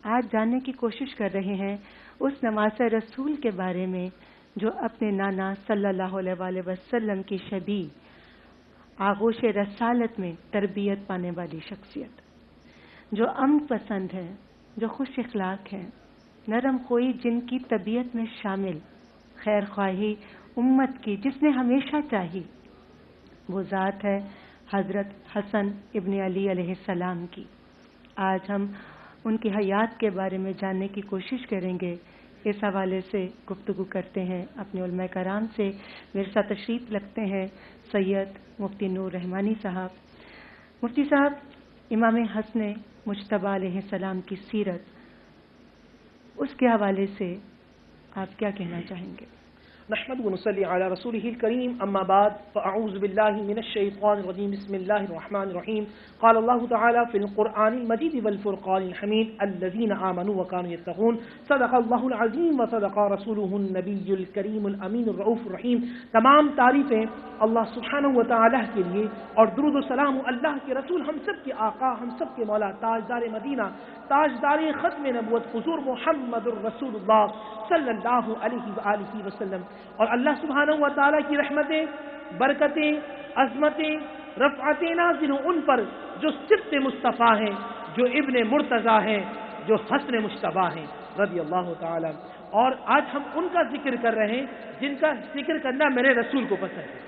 آج جاننے کی کوشش کر رہے ہیں اس نواز رسول کے بارے میں جو اپنے نانا صلی اللہ علیہ وآلہ وسلم کی شبیہ آغوش رسالت میں تربیت پانے والی شخصیت، جو امن پسند ہے، جو خوش اخلاق ہے، نرم خوئی، جن کی طبیعت میں شامل خیر خواہی امت کی جس نے ہمیشہ چاہی، وہ ذات ہے حضرت حسن ابن علی علیہ السلام کی۔ آج ہم ان کی حیات کے بارے میں جاننے کی کوشش کریں گے۔ اس حوالے سے گفتگو کرتے ہیں اپنے علماء کرام سے۔ میرے ساتھ تشریف رکھتے ہیں سید مفتی نور رحمانی صاحب۔ مفتی صاحب، امام حسن مجتبیٰ علیہ السلام کی سیرت، اس کے حوالے سے آپ کیا کہنا چاہیں گے؟ نحمد ونصلي على رسوله الكريم أما بعد فأعوذ بالله من الشيطان الرجيم بسم الله الرحمن الرحيم قال الله تعالى في القرآن المجيد والفرقان الحميد الذين آمنوا وكانوا يتقون صدق الله العظيم وصدق رسوله النبي الكريم الأمين الرؤوف الرحيم۔ تمام تعریفیں اللہ سبحانہ وتعالی کے لیے اور درود و سلام اللہ کے رسول ہم سب کے آقا، ہم سب کے مولا، تاجدار مدینہ، تاجدار ختم نبوت حضور محمد الرسول اللہ صلی اللہ علیہ وآلہ وسلم اور اللہ سبحانہ و تعالیٰ کی رحمتیں، برکتیں، عظمتیں، رفعتیں نازل ان پر جو صفت مصطفیٰ ہیں، جو ابن مرتضیٰ ہیں، جو حسن مجتبیٰ ہیں رضی اللہ تعالیٰ۔ اور آج ہم ان کا ذکر کر رہے ہیں جن کا ذکر کرنا میرے رسول کو پسند ہے۔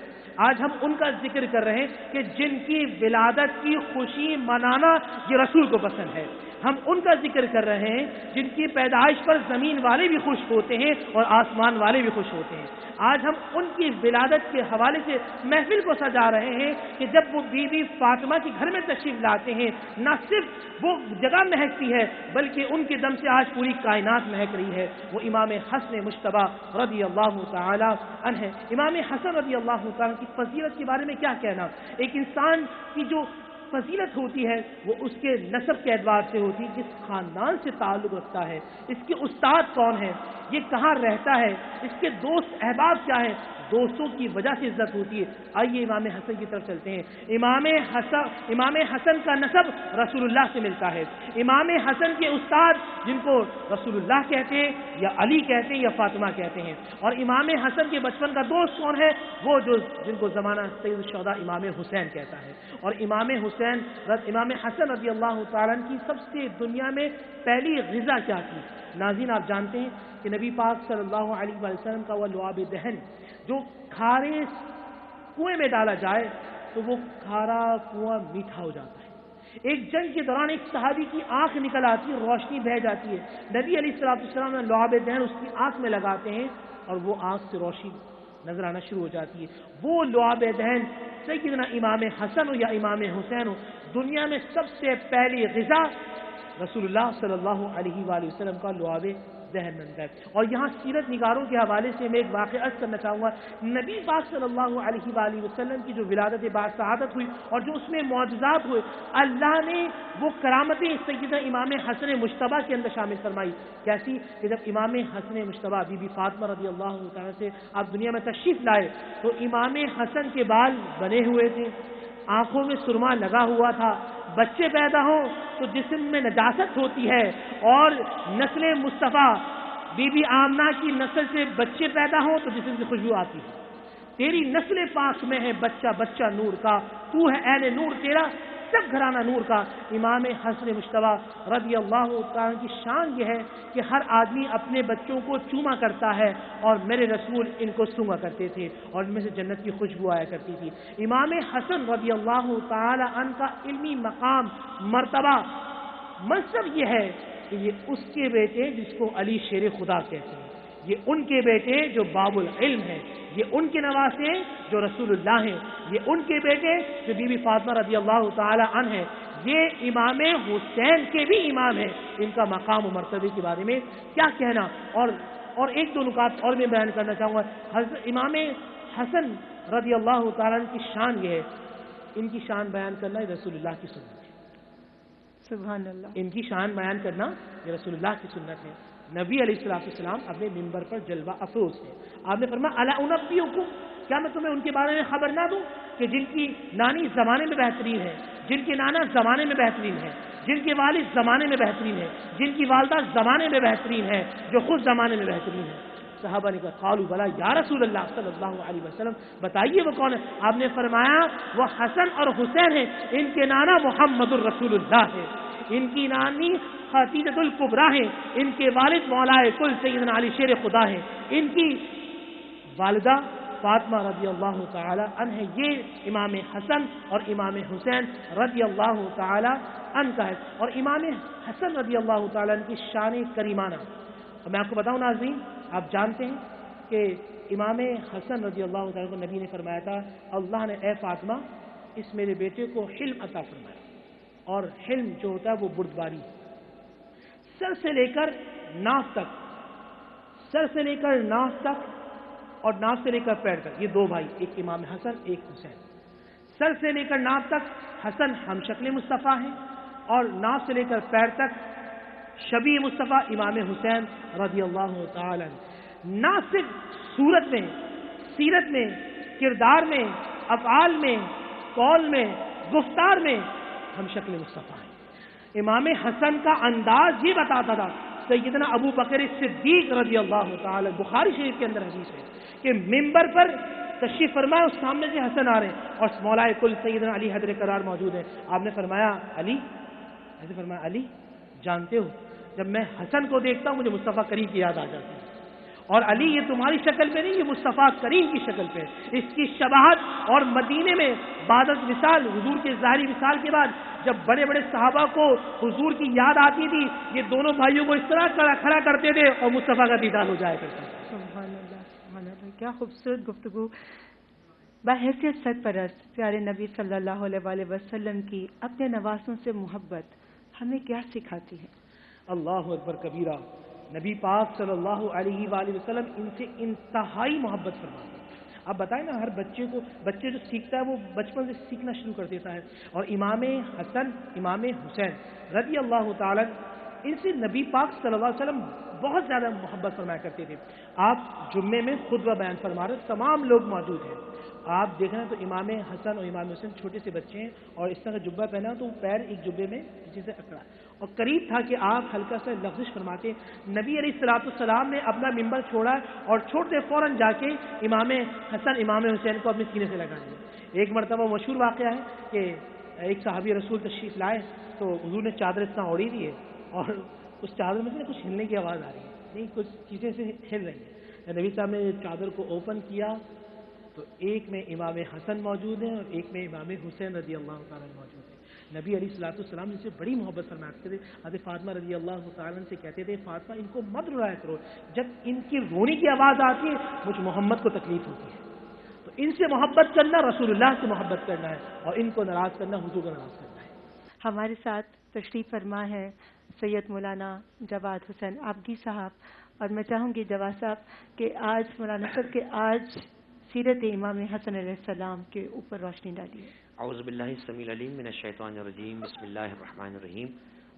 آج ہم ان کا ذکر کر رہے ہیں کہ جن کی ولادت کی خوشی منانا یہ رسول کو پسند ہے۔ ہم ان کا ذکر کر رہے ہیں جن کی پیدائش پر زمین والے بھی خوش ہوتے ہیں اور آسمان والے بھی خوش ہوتے ہیں۔ آج ہم ان کی ولادت کے حوالے سے محفل کو سجا رہے ہیں کہ جب وہ بی بی فاطمہ کے گھر میں تشریف لاتے ہیں، نہ صرف وہ جگہ مہکتی ہے بلکہ ان کے دم سے آج پوری کائنات مہک رہی ہے۔ وہ امام حسن مجتبیٰ رضی اللہ تعالی عنہ ہے۔ امام حسن رضی اللہ تعالی کی فضیلت کے بارے میں کیا کہنا؟ ایک انسان کی جو فضیلت ہوتی ہے وہ اس کے نسب کے اعتبار سے ہوتی ہے، جس خاندان سے تعلق رکھتا ہے، اس کے استاد کون ہے، یہ کہاں رہتا ہے، اس کے دوست احباب کیا ہیں، دوستوں کی وجہ سے عزت ہوتی ہے۔ آئیے امام حسن کی طرف چلتے ہیں۔ امام حسن کا نسب رسول اللہ سے ملتا ہے۔ امام حسن کے استاد جن کو رسول اللہ کہتے ہیں یا علی کہتے ہیں یا فاطمہ کہتے ہیں، اور امام حسن کے بچپن کا دوست کون ہے؟ وہ جن کو زمانہ سید الشہداء امام حسین کہتا ہے۔ اور امام حسن رضی اللہ تعالیٰ کی سب سے دنیا میں پہلی غذا کیا تھی؟ ناظرین، آپ جانتے ہیں کہ نبی پاک صلی اللہ علیہ وسلم کا وہ لعاب دہن جو کھارے کنویں میں ڈالا جائے تو وہ کھارا کنواں میٹھا ہو جاتا ہے۔ ایک جنگ کے دوران ایک صحابی کی آنکھ نکل آتی ہے، روشنی بہہ جاتی ہے، نبی علیہ السلام نے لعاب دہن اس کی آنکھ میں لگاتے ہیں اور وہ آنکھ سے روشنی نظر آنا شروع ہو جاتی ہے۔ وہ لعاب دہن سیدنا امام حسن ہو یا امام حسین ہو، دنیا میں سب سے پہلی غذا رسول اللہ صلی اللہ علیہ وآلہ وسلم کا لعاب دہن بنتا ہے۔ اور یہاں سیرت نگاروں کے حوالے سے میں ایک واقعہ عرض کرنا چاہوں گا۔ نبی پاک صلی اللہ علیہ وآلہ وسلم کی جو ولادت بعد شہادت ہوئی اور جو اس میں معجزات ہوئے، اللہ نے وہ کرامتیں سیدنا امام حسن مجتبیٰ کے اندر شامل فرمائی۔ کیسی؟ کہ جب امام حسن مجتبیٰ بی بی فاطمہ رضی اللہ تعالیٰ سے آپ دنیا میں تشریف لائے تو امام حسن کے بال بنے ہوئے تھے، آنکھوں میں سرما لگا ہوا تھا۔ بچے پیدا ہوں تو جسم میں نجاست ہوتی ہے، اور نسل مصطفیٰ بی بی آمنہ کی نسل سے بچے پیدا ہوں تو جسم سے خوشبو آتی ہے۔ تیری نسل پاک میں ہے بچہ بچہ نور کا، تو ہے اہل نور، تیرا سب گھرانہ نور کا۔ امام حسن مجتبیٰ رضی اللہ تعالیٰ کی شان یہ ہے کہ ہر آدمی اپنے بچوں کو چوما کرتا ہے اور میرے رسول ان کو سونگا کرتے تھے اور ان میں سے جنت کی خوشبو آیا کرتی تھی۔ امام حسن رضی اللہ تعالی عنہ کا علمی مقام، مرتبہ، منصب یہ ہے کہ یہ اس کے بیٹے جس کو علی شیر خدا کہتے ہیں، یہ ان کے بیٹے جو باب العلم ہیں، یہ ان کے نواسے جو رسول اللہ ہیں، یہ ان کے بیٹے جو بی بی فاطمہ رضی اللہ تعالی عنہ ہیں، یہ امام حسین کے بھی امام ہیں۔ ان کا مقام و مرتبے کے بارے میں کیا کہنا؟ اور ایک دو نکات اور میں بیان کرنا چاہوں گا۔ امام حسن رضی اللہ تعالیٰ عنہ کی شان یہ ہے، ان کی شان بیان کرنا یہ رسول اللہ کی سنت ہے۔ سبحان اللہ۔ ان کی شان بیان کرنا یہ رسول اللہ کی سنت ہے۔ نبی علیہ السلام اپنے منبر پر جلوہ افروز ہے۔ آپ نے فرمایا الا انبئکم، کیا میں تمہیں ان کے بارے میں خبر نہ دوں کہ جن کی نانی زمانے میں بہترین ہے، جن کے نانا زمانے میں بہترین ہے، جن کے والد زمانے میں بہترین ہے، جن کی والدہ زمانے میں بہترین ہے، جو خود زمانے میں بہترین ہے۔ صحابہ نے کہا قالوا بلا یا رسول اللہ صلی اللہ علیہ وسلم، بتائیے وہ کون ہے؟ آپ نے فرمایا وہ حسن اور حسین ہیں، ان کے نانا محمد الرسول اللہ ہے، ان کی نانی خدیجہ الکبریٰ ہیں، ان کے والد مولائے کل سیدنا علی شیر خدا ہیں، ان کی والدہ فاطمہ رضی اللہ تعالی عنہ ہے۔ یہ امام حسن اور امام حسین رضی اللہ تعالی عنہ کا ہے۔ اور امام حسن رضی اللہ تعالی عنہ کی شان کریمانہ، اور میں آپ کو بتاؤں ناظرین، آپ جانتے ہیں کہ امام حسن رضی اللہ تعالی کو نبی نے فرمایا تھا اللہ نے اے فاطمہ اس میرے بیٹے کو حلم عطا فرمایا، اور حلم جو ہوتا ہے وہ بردباری، سر سے لے کر ناف تک، سر سے لے کر ناف تک اور ناف سے لے کر پیر تک، یہ دو بھائی، ایک امام حسن ایک حسین، سر سے لے کر ناف تک حسن ہم شکل مصطفیٰ ہیں، اور ناف سے لے کر پیر تک شبیہ مصطفیٰ امام حسین رضی اللہ تعالی عنہ۔ نہ صرف صورت میں، سیرت میں، کردار میں، افعال میں، قول میں، گفتار میں ہم شکل مصطفیٰ ہیں۔ امام حسن کا انداز یہ بتاتا تھا، سیدنا ابو بکر صدیق رضی اللہ تعالی، بخاری شریف کے اندر حدیث ہے کہ منبر پر تشریف فرمایا، اس سامنے سے حسن آ رہے ہیں اور مولائے کل سیدنا علی حیدر قرار موجود ہے۔ آپ نے فرمایا علی، ایسے فرمایا علی جانتے ہو جب میں حسن کو دیکھتا ہوں مجھے مصطفیٰ کریم کی یاد آ جاتی ہے، اور علی یہ تمہاری شکل پہ نہیں، یہ مصطفیٰ کریم کی شکل پہ، اس کی شباہت۔ اور مدینے میں بعد از وصال، حضور کے ظاہری وصال کے بعد جب بڑے بڑے صحابہ کو حضور کی یاد آتی تھی، یہ دونوں بھائیوں کو اس طرح کھڑا کرتے تھے اور مصطفیٰ کا دیدار ہو جایا کرتا تھا۔ سبحان اللہ، سبحان اللہ، کیا خوبصورت گفتگو۔ بحیثیت سرپرست پیارے نبی صلی اللہ علیہ وآلہ وسلم کی اپنے نواسوں سے محبت ہمیں کیا سکھاتی ہے؟ اللہ اکبر کبیرہ، نبی پاک صلی اللہ علیہ وآلہ وسلم ان سے انتہائی محبت فرماتے ہیں۔ اب بتائیں نا، ہر بچے جو سیکھتا ہے وہ بچپن سے سیکھنا شروع کر دیتا ہے، اور امام حسن امام حسین رضی اللہ تعالی ان سے نبی پاک صلی اللہ علیہ وسلم بہت زیادہ محبت فرمایا کرتے تھے۔ آپ جمعے میں خطبہ بیان فرما رہے، تمام لوگ موجود ہیں، آپ دیکھ رہے ہیں تو امام حسن اور امام حسین چھوٹے سے بچے ہیں، اور اس طرح جبہ پہنا تو وہ پیر ایک جبے میں جسے اکڑا، اور قریب تھا کہ آپ ہلکا سا لفظش فرماتے۔ نبی علیہ الصلوۃ والسلام نے اپنا ممبر چھوڑا اور چھوڑتے فوراً جا کے امام حسن امام حسین کو اپنے سینے سے لگا دیا۔ ایک مرتبہ مشہور واقعہ ہے کہ ایک صحابی رسول تشریف لائے تو حضور نے چادر اتنا اوڑھی دی ہے اور اس چادر میں سے کچھ ہلنے کی آواز آ رہی ہے، نہیں کچھ چیزیں سے ہل رہی ہیں۔ نبی صاحب نے چادر کو اوپن کیا تو ایک میں امام حسن موجود ہیں اور ایک میں امام حسین رضی اللہ تعالیٰ موجود ہیں۔ نبی علیہ الصلوۃ والسلام ان سے بڑی محبت فرماتے تھے۔ حضرت فاطمہ رضی اللہ تعالیٰ سے کہتے تھے فاطمہ ان کو مت رلایا کرو، جب ان کی رونے کی آواز آتی ہے مجھ محمد کو تکلیف ہوتی ہے۔ تو ان سے محبت کرنا رسول اللہ سے محبت کرنا ہے، اور ان کو ناراض کرنا حضور کو ناراض کرنا ہے۔ ہمارے ساتھ تشریف فرما ہے سید مولانا جواد حسین آبگی صاحب، اور میں چاہوں گی جواد صاحب کہ آج مولانا صاحب کے آج سیرت امام حسن علیہ السلام کے اوپر روشنی ڈالیے۔ اعوذ باللہ السمیع العلیم من الشیطان الرجیم، بسم اللہ الرحمن الرحیم،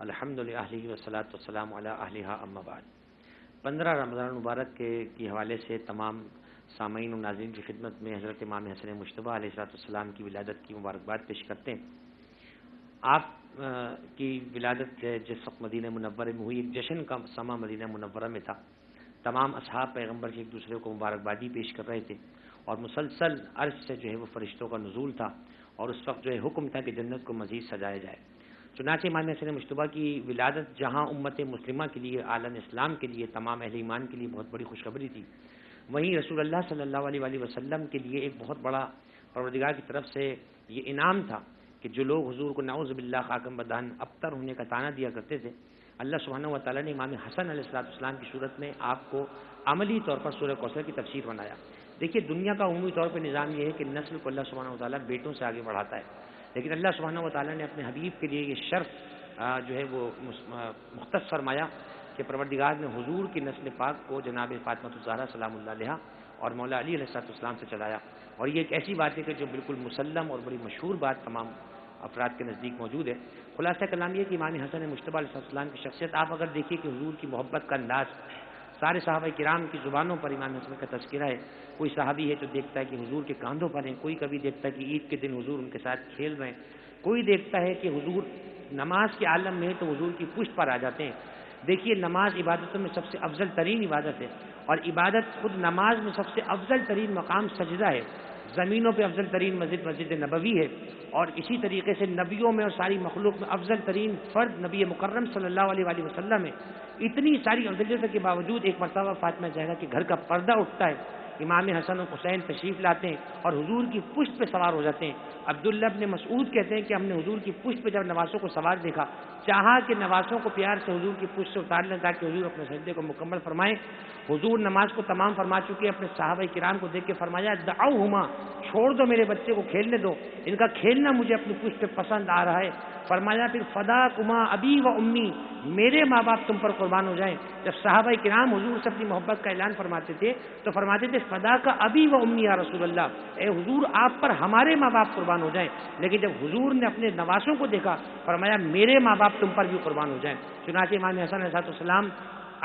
الحمد للہ والصلاۃ والسلام علی اہلھا اما بعد۔ 15 رمضان مبارک کے حوالے سے تمام سامعین و ناظرین کی خدمت میں حضرت امام حسن مجتبیٰ علیہ السلام کی ولادت کی مبارکباد پیش کرتے ہیں۔ آپ کی ولادت جس وقت مدینہ منورہ میں ہوئی، ایک جشن کا سما مدینہ منورہ میں تھا، تمام اصحاب پیغمبر کے ایک دوسرے کو مبارکبادی پیش کر رہے تھے، اور مسلسل عرش سے جو ہے وہ فرشتوں کا نزول تھا، اور اس وقت جو ہے حکم تھا کہ جنت کو مزید سجایا جائے۔ چنانچہ امام حسن مجتبیٰ کی ولادت جہاں امت مسلمہ کے لیے، عالم اسلام کے لیے، تمام اہل ایمان کے لیے بہت بڑی خوشخبری تھی، وہیں رسول اللہ صلی اللہ علیہ وآلہ وسلم کے لیے ایک بہت بڑا پروردگار کی طرف سے یہ انعام تھا کہ جو لوگ حضور کو نعوذ باللہ خاکم بدان ابتر ہونے کا طعنہ دیا کرتے تھے، اللہ سبحانہ و تعالیٰ نے امام حسن علیہ السلام کی صورت میں آپ کو عملی طور پر سورہ کوثر کی تفسیر بنایا۔ دیکھیے، دنیا کا عمومی طور پہ نظام یہ ہے کہ نسل کو اللہ سبحانہ و تعالیٰ بیٹوں سے آگے بڑھاتا ہے، لیکن اللہ سبحانہ و تعالیٰ نے اپنے حبیب کے لیے یہ شرف جو ہے وہ مختص فرمایا کہ پروردگار نے حضور کی نسل پاک کو جناب فاطمہ الزہرا سلام اللہ علیہا اور مولا علی علیہ السلام سے چلایا، اور یہ ایک ایسی بات ہے کہ جو بالکل مسلم اور بڑی مشہور بات تمام افراد کے نزدیک موجود ہے۔ خلاصہ کلام یہ کہ امام حسن مجتبیٰ علیہ السلام کی شخصیت آپ اگر دیکھیے کہ حضور کی محبت کا انداز سارے صحابہ کرام کی زبانوں پر امام حسن کا تذکرہ ہے۔ کوئی صحابی ہے جو دیکھتا ہے کہ حضور کے کاندھوں پر ہیں، کوئی کبھی دیکھتا ہے کہ عید کے دن حضور ان کے ساتھ کھیل رہے ہیں، کوئی دیکھتا ہے کہ حضور نماز کے عالم میں تو حضور کی پشت پر آ جاتے ہیں. دیکھیے نماز عبادتوں میں سب سے افضل ترین عبادت ہے، اور عبادت خود نماز میں سب سے افضل ترین مقام سجدہ ہے. زمینوں پہ افضل ترین مسجد مسجد نبوی ہے، اور اسی طریقے سے نبیوں میں اور ساری مخلوق میں افضل ترین فرد نبی مکرم صلی اللہ علیہ وآلہ وسلم ہے. اتنی ساری افضلیت کے باوجود ایک مرتبہ فاطمہ زہرا کے گھر کا پردہ اٹھتا ہے، امام حسن و حسین تشریف لاتے ہیں اور حضور کی پشت پہ سوار ہو جاتے ہیں. عبداللہ ابن مسعود کہتے ہیں کہ ہم نے حضور کی پشت پہ جب نوازوں کو سوار دیکھا، چاہا کہ نوازوں کو پیار سے حضور کی پشت سے اتار لیں تاکہ حضور اپنے سجدے کو مکمل فرمائیں. حضور نماز کو تمام فرما چکے، اپنے صحابہ کرام کو دیکھ کے فرمایا دعوہما، چھوڑ دو میرے بچے کو کھیلنے دو، ان کا کھیلنا مجھے اپنی پشت پہ پسند آ رہا ہے. فرمایا پھر فداکما ابی و امی، میرے ماں باپ تم پر قربان ہو جائیں. جب صحابہ کرام حضور سے اپنی محبت کا اعلان فرماتے تھے تو فرماتے تھے فدا کا ابی و امی یا رسول اللہ، اے حضور آپ پر ہمارے ماں باپ قربان ہو جائیں. لیکن جب حضور نے اپنے نواسوں کو دیکھا فرمایا میرے ماں باپ تم پر بھی قربان ہو جائیں. چنانچہ امام حسن علیہ السلام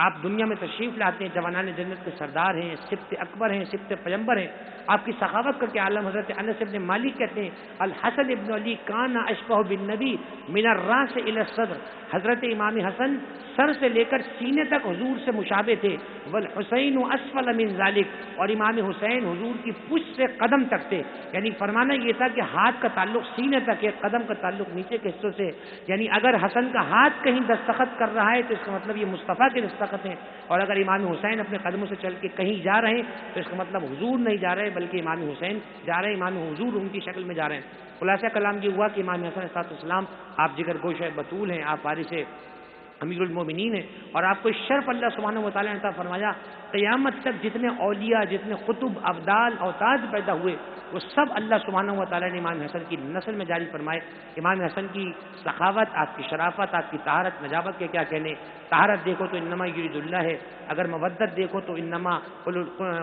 آپ دنیا میں تشریف لاتے ہیں، جوانان جنت کے سردار ہیں، سبط اکبر ہیں، سبط پیغمبر ہیں. آپ کی سخاوت کر کے عالم حضرت انس ابن مالک کہتے ہیں الحسن ابن علی کان اشبہ بالنبی من الراس الى الصدر، حضرت امام حسن سر سے لے کر سینے تک حضور سے مشابہ تھے. والحسین اسفل من ذلک، اور امام حسین حضور کی پشت سے قدم تک تھے. یعنی فرمانا یہ تھا کہ ہاتھ کا تعلق سینے تک ہے، قدم کا تعلق نیچے کے حصوں سے. یعنی اگر حسن کا ہاتھ کہیں دستخط کر رہا ہے تو اس کا مطلب یہ مصطفیٰ کے دستخط ہیں، اور اگر امام حسین اپنے قدموں سے چل کے کہیں جا رہے ہیں تو اس کا مطلب حضور نہیں جا رہے بلکہ امام حسین جا رہے ہیں، امام حضور ان کی شکل میں جا رہے ہیں. خلاصہ کلام یہ ہوا کہ امام حسن علیہ السلام آپ جگر گوش بطول ہیں، آپ وارث امیر المومنین ہیں، اور آپ کو شرف اللہ سبحانہ و تعالیٰ نے عطا فرمایا. قیامت تک جتنے اولیاء، جتنے قطب، ابدال، اوتاد پیدا ہوئے وہ سب اللہ سبحانہ و تعالیٰ نے امام حسن کی نسل میں جاری فرمائے. امام حسن کی سخاوت، آپ کی شرافت، آپ کی طہارت، نجابت کے کیا کہنے. طہارت دیکھو تو انما یرید اللہ ہے، اگر مودت دیکھو تو انما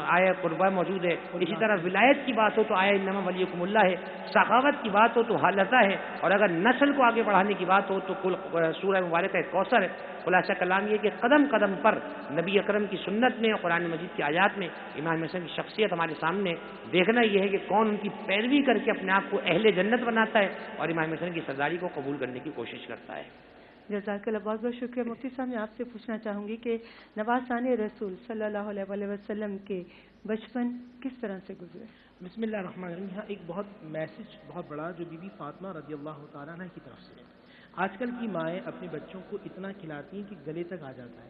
آیا قربہ موجود ہے. اسی طرح ولایت کی بات ہو تو آیا انما ولیکم اللہ ہے. سخاوت کی بات ہو تو حالتہ ہے، اور اگر نسل کو آگے بڑھانے کی بات ہو تو سورہ مبارکہ کوثر ہے. خلاصہ کلام یہ کہ قدم قدم پر نبی اکرم کی سنت میں اور قرآن مجید کی آیات میں امام حسن کی شخصیت ہمارے سامنے. دیکھنا یہ ہے کہ کون ان کی پیروی کر کے اپنے آپ کو اہل جنت بناتا ہے اور امام حسن کی سرداری کو قبول کرنے کی کوشش کرتا ہے. جزاک اللہ، بہت بہت شکریہ. مفتی صاحب میں آپ سے پوچھنا چاہوں گی کہ نواسان رسول صلی اللہ علیہ وسلم کے بچپن کس طرح سے گزرے؟ بسم اللہ الرحمن الرحیم. یہاں ایک میسج بہت بڑا جو بی بی فاطمہ رضی اللہ تعالیٰ عنہ کی طرف سے ہے. آج کل کی مائیں اپنے بچوں کو اتنا کھلاتی ہیں کہ گلے تک آ جاتا ہے،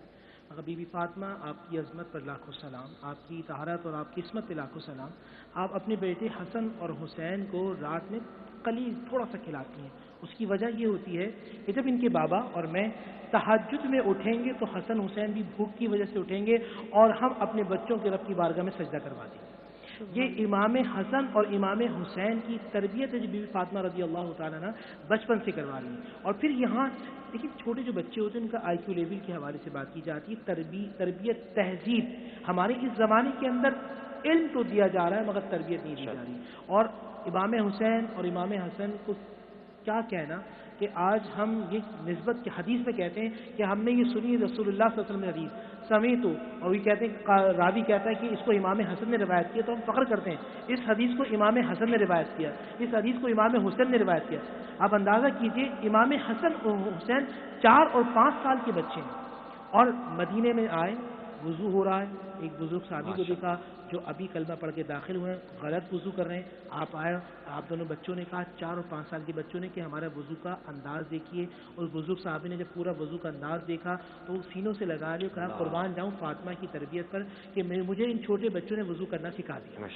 مگر بی بی فاطمہ آپ کی عظمت پر لاکھوں سلام، آپ کی طہارت اور آپ کی عصمت پہ لاکھوں سلام. آپ اپنے بیٹے حسن اور حسین کو رات میں قلیل تھوڑا سا کھلاتی ہیں. اس کی وجہ یہ ہوتی ہے کہ جب ان کے بابا اور میں تہجد میں اٹھیں گے تو حسن حسین بھی بھوک کی وجہ سے اٹھیں گے اور ہم اپنے بچوں کے رب کی بارگاہ میں سجدہ کروا دیں گے. یہ امام حسن اور امام حسین کی تربیت ہے جو بی بی فاطمہ رضی اللہ تعالیٰ عنہ بچپن سے کروا رہی ہیں. اور پھر یہاں دیکھیے چھوٹے جو بچے ہوتے ہیں ان کا آئی کیو لیول کے حوالے سے بات کی جاتی ہے. تربیت، تہذیب. ہمارے اس زمانے کے اندر علم تو دیا جا رہا ہے مگر تربیت نہیں دی جا رہی. اور امام حسین اور امام حسن کو کیا کہنا کہ آج ہم یہ نسبت کے حدیث میں کہتے ہیں کہ ہم نے یہ سنی رسول اللہ صلی اللہ علیہ وسلم نے حدیث سمیت، اور یہ کہتے ہیں راوی کہتا ہے کہ اس کو امام حسن نے روایت کیا تو ہم فخر کرتے ہیں اس حدیث کو امام حسن نے روایت کیا، اس حدیث کو امام حسین نے روایت کیا. آپ اندازہ کیجئے امام حسن اور حسین 4 اور 5 سال کے بچے ہیں اور مدینے میں آئے، وضو ہو رہا ہے. ایک بزرگ صحابی کو دیکھا جو ابھی کلمہ پڑھ کے داخل ہوئے ہیں، غلط وضو کر رہے ہیں. آپ آئے، آپ دونوں بچوں نے کہا 4 اور 5 سال کے بچوں نے کہ ہمارا وضو کا انداز دیکھیے. اور بزرگ صحابی نے جب پورا وضو کا انداز دیکھا تو سینوں سے لگا لیا، کہا قربان جاؤں فاطمہ کی تربیت پر کہ مجھے ان چھوٹے بچوں نے وضو کرنا سکھا دیا.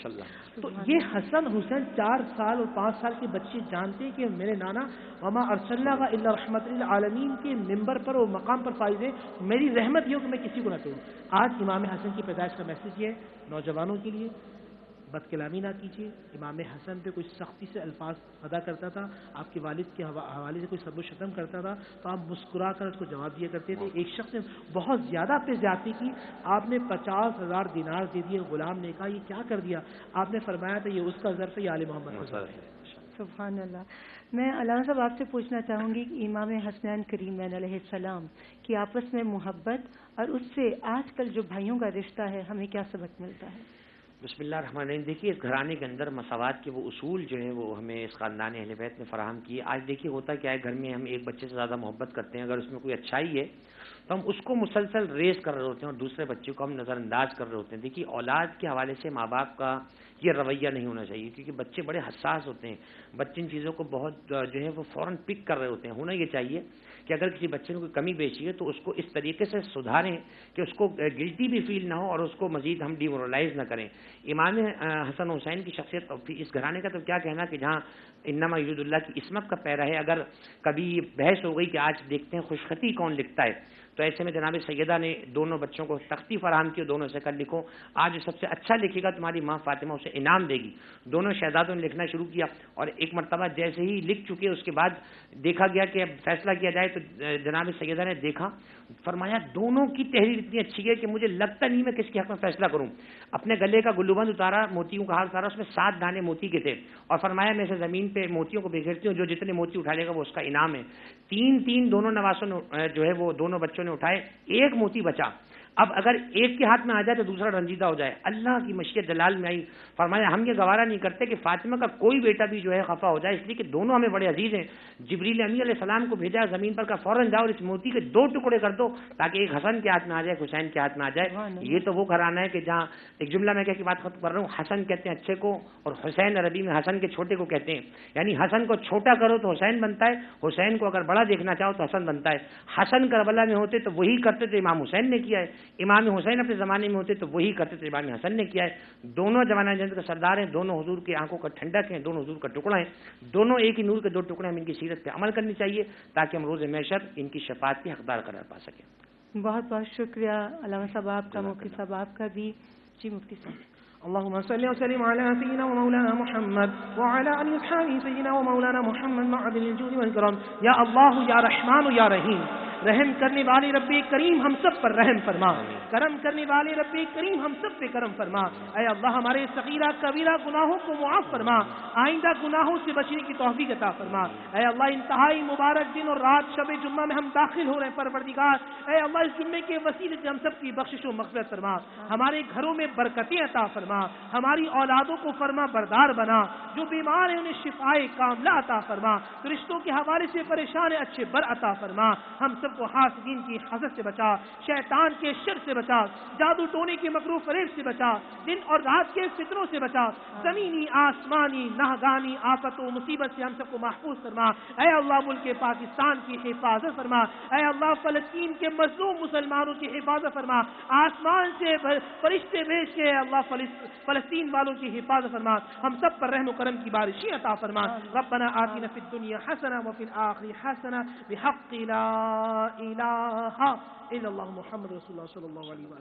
تو یہ حسن حسین 4 سال اور 5 سال کے بچے جانتے کہ میرے نانا وما ارسلناک الا رحمت للعالمین کے ممبر پر اور مقام پر فائز ہے، میری رحمت یہ ہو کہ میں کسی کو نہ توڑوں. آج امام حسن کی پیدائش کا میسج یہ ہے نوجوانوں کے لیے بد کلامی نہ کیجیے. امام حسن پہ کوئی سختی سے الفاظ ادا کرتا تھا، آپ کے والد کے حوالے سے کوئی سب و شتم کرتا تھا تو آپ مسکرا کر اس کو جواب دیا کرتے تھے. ایک شخص نے بہت زیادہ پہ زیادتی کی، آپ نے 50,000 دینار دے دیے. غلام نے کہا یہ کیا کر دیا؟ آپ نے فرمایا تھا یہ اس کا ظرف ہے، یہ آل محمد کا ظرف ہے. سبحان اللہ. میں علامہ صاحب آپ سے پوچھنا چاہوں گی کہ امام حسنین کریمین علیہ السلام کی آپس میں محبت اور اس سے آج کل جو بھائیوں کا رشتہ ہے ہمیں کیا سبق ملتا ہے؟ بسم اللہ الرحمن الرحیم. دیکھیے اس گھرانے کے اندر مساوات کے وہ اصول جو ہیں وہ ہمیں اس خاندان اہل بیت نے فراہم کیے. آج دیکھیے ہوتا کیا ہے, گھر میں ہم ایک بچے سے زیادہ محبت کرتے ہیں, اگر اس میں کوئی اچھائی ہے تو ہم اس کو مسلسل ریز کر رہے ہوتے ہیں اور دوسرے بچے کو ہم نظر انداز کر رہے ہوتے ہیں. دیکھیے اولاد کے حوالے سے ماں باپ کا یہ رویہ نہیں ہونا چاہیے, کیونکہ بچے بڑے حساس ہوتے ہیں, بچے ان چیزوں کو بہت جو ہے وہ فوراً پک کر رہے ہوتے ہیں. ہونا یہ چاہیے کہ اگر کسی بچے نے کوئی کمی بیچی ہے تو اس کو اس طریقے سے سدھاریں کہ اس کو گلٹی بھی فیل نہ ہو اور اس کو مزید ہم ڈیمورلائز نہ کریں. امام حسن حسین کی شخصیت اس گھرانے کا تو کیا کہنا کہ جہاں انما یرید اللہ کی عصمت کا پیرا ہے, اگر کبھی بحث ہو گئی کہ آج دیکھتے ہیں خوشخطی کون لکھتا ہے, تو ایسے میں جناب سیدہ نے دونوں بچوں کو تختی فراہم کی, دونوں سے کر لکھو, آج سب سے اچھا لکھے گا تمہاری ماں فاطمہ اسے انعام دے گی. دونوں شہزادوں نے لکھنا شروع کیا اور ایک مرتبہ جیسے ہی لکھ چکے اس کے بعد دیکھا گیا کہ اب فیصلہ کیا جائے, تو جناب سیدہ نے دیکھا, فرمایا دونوں کی تحریر اتنی اچھی ہے کہ مجھے لگتا نہیں میں کس کے حق میں فیصلہ کروں. اپنے گلے کا گلوبند اتارا, موتیوں کا ہار اتارا, اس میں 7 دانے موتی کے تھے, اور فرمایا میں سے زمین پہ موتیوں کو بکھیرتی ہوں, جو جتنے موتی اٹھا لے گا وہ اس کا انعام ہے. 3 دونوں نواسوں نے جو ہے وہ دونوں بچوں نے اٹھائے, ایک موتی بچا. اب اگر ایک کے ہاتھ میں آ جائے تو دوسرا رنجیدہ ہو جائے. اللہ کی مشیت جلال میں آئی, فرمایا ہم یہ گوارا نہیں کرتے کہ فاطمہ کا کوئی بیٹا بھی جو ہے خفا ہو جائے, اس لیے کہ دونوں ہمیں بڑے عزیز ہیں. جبریل امین علیہ السلام کو بھیجا زمین پر کا, فوراً جاؤ اور اس موتی کے 2 ٹکڑے کر دو تاکہ ایک حسن کے ہاتھ میں آ جائے, حسین کے ہاتھ میں آ جائے. یہ تو وہ گھرانہ ہے کہ جہاں ایک جملہ میں کہہ کے بات ختم کر رہا ہوں, حسن کہتے ہیں اچھے کو, اور حسین عربی میں حسن کے چھوٹے کو کہتے ہیں. یعنی حسن کو چھوٹا کرو تو حسین بنتا ہے, حسین کو اگر بڑا دیکھنا چاہو تو حسن بنتا ہے. حسن کربلا میں ہوتے تو وہی کرتے تو امام حسین نے کیا ہے, امام حسین اپنے زمانے میں ہوتے تو وہی کرتے تو امام حسن نے کیا ہے. دونوں زمانہ جنت کے سردار ہیں, دونوں حضور کی آنکھوں کا ٹھنڈک ہیں, دونوں حضور کا ٹکڑا ہیں, دونوں ایک ہی نور کے 2 ٹکڑے. ہم ان کی سیرت پہ عمل کرنی چاہیے تاکہ ہم روز محشر ان کی شفاعت کے حقدار قرار پا سکیں. بہت بہت شکریہ علامہ صاحب آپ کا, مفتی صاحب آپ کا بھی. جی مفتی صاحب. اللهم صل وسلم على سيدنا ومولانا محمد وعلى آل أصحابه سيدنا ومولانا محمد معدن الجود والكرم. یا اللہ یا رحمان یا رحیم, رحم کرنے والے رب کریم ہم سب پر رحم فرما, کرم کرنے والے رب کریم ہم سب پہ کرم فرما. اے اللہ ہمارے صغیرہ کبیرہ گناہوں کو معاف فرما, آئندہ گناہوں سے بچنے کی توفیق عطا فرما. اے اللہ انتہائی مبارک دن اور رات شب جمعہ میں ہم داخل ہو رہے ہیں پروردگار, اے اللہ اس جمعے کے وسیلے سے ہم سب کی بخشش و مغفرت فرما, ہمارے گھروں میں برکتیں عطا فرما, ہماری اولادوں کو فرما بردار بنا, جو بیمار ہیں انہیں شفائے کاملہ عطا فرما, رشتوں کے حوالے سے پریشان ہیں اچھے بر عطا فرما. ہم سب کو حاسدین کی حسد سے بچا, شیطان کے شر سے بچا, جادو ٹونے کے مکروہ فریب سے بچا, دن اور رات کے فتنوں سے بچا, زمینی آسمانی ناگانی آفت و مصیبت سے ہم سب کو محفوظ فرما. اے اللہ ملک پاکستان کی حفاظت فرما, اے اللہ فلسطین کے مظلوم مسلمانوں کی حفاظت فرما, آسمان سے فرشتے بھیج کے اللہ فلسطین والوں کی حفاظت فرما, ہم سب پر رحم و کرم کی بارشیں عطا فرما. ربنا آتنا فی الدنیا حسنہ وفی الآخرہ حسنہ بحق لا الہ الا اللہ محمد رسول اللہ صلی اللہ علیہ وسلم.